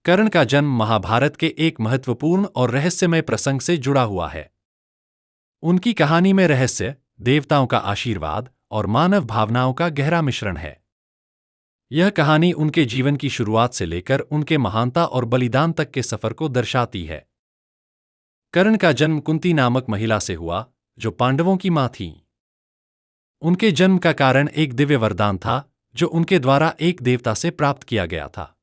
कर्ण का जन्म महाभारत के एक महत्वपूर्ण और रहस्यमय प्रसंग से जुड़ा हुआ है। उनकी कहानी में रहस्य, देवताओं का आशीर्वाद और मानव भावनाओं का गहरा मिश्रण है। यह कहानी उनके जीवन की शुरुआत से लेकर उनके महानता और बलिदान तक के सफर को दर्शाती है। कर्ण का जन्म कुंती नामक महिला से हुआ, जो पांडवों की मां थीं। उनके जन्म का कारण एक दिव्य वरदान था, जो उनके द्वारा एक देवता से प्राप्त किया गया था।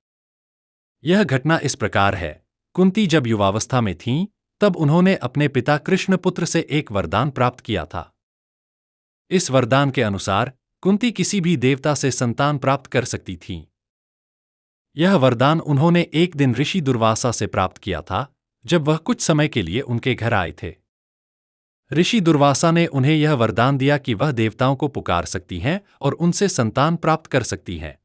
यह घटना इस प्रकार है। कुंती जब युवावस्था में थीं, तब उन्होंने अपने पिता कृष्णपुत्र से एक वरदान प्राप्त किया था। इस वरदान के अनुसार कुंती किसी भी देवता से संतान प्राप्त कर सकती थीं। यह वरदान उन्होंने एक दिन ऋषि दुर्वासा से प्राप्त किया था, जब वह कुछ समय के लिए उनके घर आए थे। ऋषि दुर्वासा ने उन्हें यह वरदान दिया कि वह देवताओं को पुकार सकती हैं और उनसे संतान प्राप्त कर सकती हैं।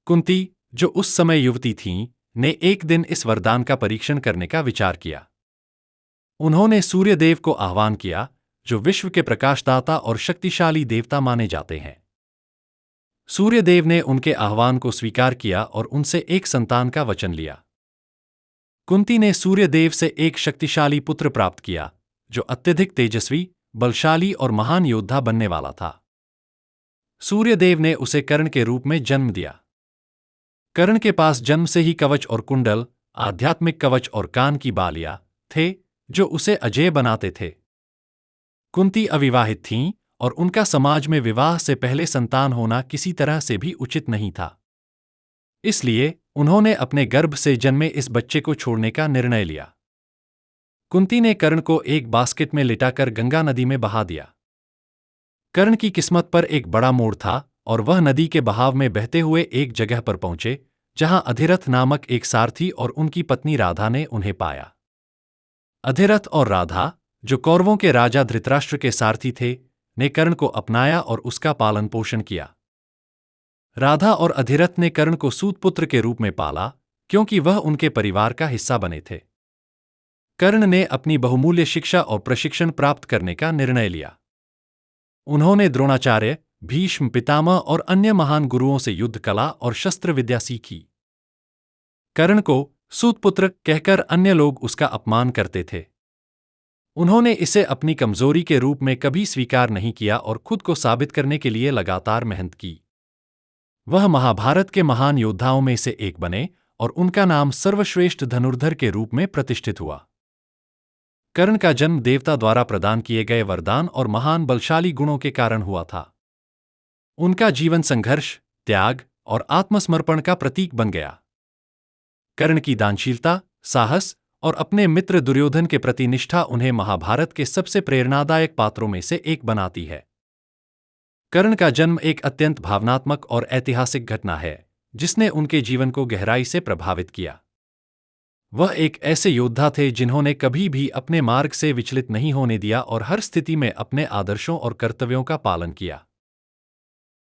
कुंती, जो उस समय युवती थीं, ने एक दिन इस वरदान का परीक्षण करने का विचार किया। उन्होंने सूर्यदेव को आह्वान किया, जो विश्व के प्रकाशदाता और शक्तिशाली देवता माने जाते हैं। सूर्यदेव ने उनके आह्वान को स्वीकार किया और उनसे एक संतान का वचन लिया। कुंती ने सूर्यदेव से एक शक्तिशाली पुत्र प्राप्त किया, जो अत्यधिक तेजस्वी, बलशाली और महान योद्धा बनने वाला था। सूर्यदेव ने उसे कर्ण के रूप में जन्म दिया। कर्ण के पास जन्म से ही कवच और कुंडल, आध्यात्मिक कवच और कान की बालियां थे, जो उसे अजेय बनाते थे। कुंती अविवाहित थीं और उनका समाज में विवाह से पहले संतान होना किसी तरह से भी उचित नहीं था। इसलिए उन्होंने अपने गर्भ से जन्मे इस बच्चे को छोड़ने का निर्णय लिया। कुंती ने कर्ण को एक बास्केट में लिटाकर गंगा नदी में बहा दिया। कर्ण की किस्मत पर एक बड़ा मोड़ था और वह नदी के बहाव में बहते हुए एक जगह पर पहुंचे, जहां अधिरथ नामक एक सारथी और उनकी पत्नी राधा ने उन्हें पाया। अधिरथ और राधा, जो कौरवों के राजा धृतराष्ट्र के सारथी थे, ने कर्ण को अपनाया और उसका पालन पोषण किया। राधा और अधिरथ ने कर्ण को सूतपुत्र के रूप में पाला, क्योंकि वह उनके परिवार का हिस्सा बने थे। कर्ण ने अपनी बहुमूल्य शिक्षा और प्रशिक्षण प्राप्त करने का निर्णय लिया। उन्होंने द्रोणाचार्य, भीष्म पितामह और अन्य महान गुरुओं से युद्ध कला और शस्त्र विद्या सीखी। कर्ण को सूतपुत्र कहकर अन्य लोग उसका अपमान करते थे। उन्होंने इसे अपनी कमजोरी के रूप में कभी स्वीकार नहीं किया और खुद को साबित करने के लिए लगातार मेहनत की। वह महाभारत के महान योद्धाओं में से एक बने और उनका नाम सर्वश्रेष्ठ धनुर्धर के रूप में प्रतिष्ठित हुआ। कर्ण का जन्म देवता द्वारा प्रदान किए गए वरदान और महान बलशाली गुणों के कारण हुआ था। उनका जीवन संघर्ष, त्याग और आत्मसमर्पण का प्रतीक बन गया। कर्ण की दानशीलता, साहस और अपने मित्र दुर्योधन के प्रति निष्ठा उन्हें महाभारत के सबसे प्रेरणादायक पात्रों में से एक बनाती है। कर्ण का जन्म एक अत्यंत भावनात्मक और ऐतिहासिक घटना है, जिसने उनके जीवन को गहराई से प्रभावित किया। वह एक ऐसे योद्धा थे जिन्होंने कभी भी अपने मार्ग से विचलित नहीं होने दिया और हर स्थिति में अपने आदर्शों और कर्तव्यों का पालन किया।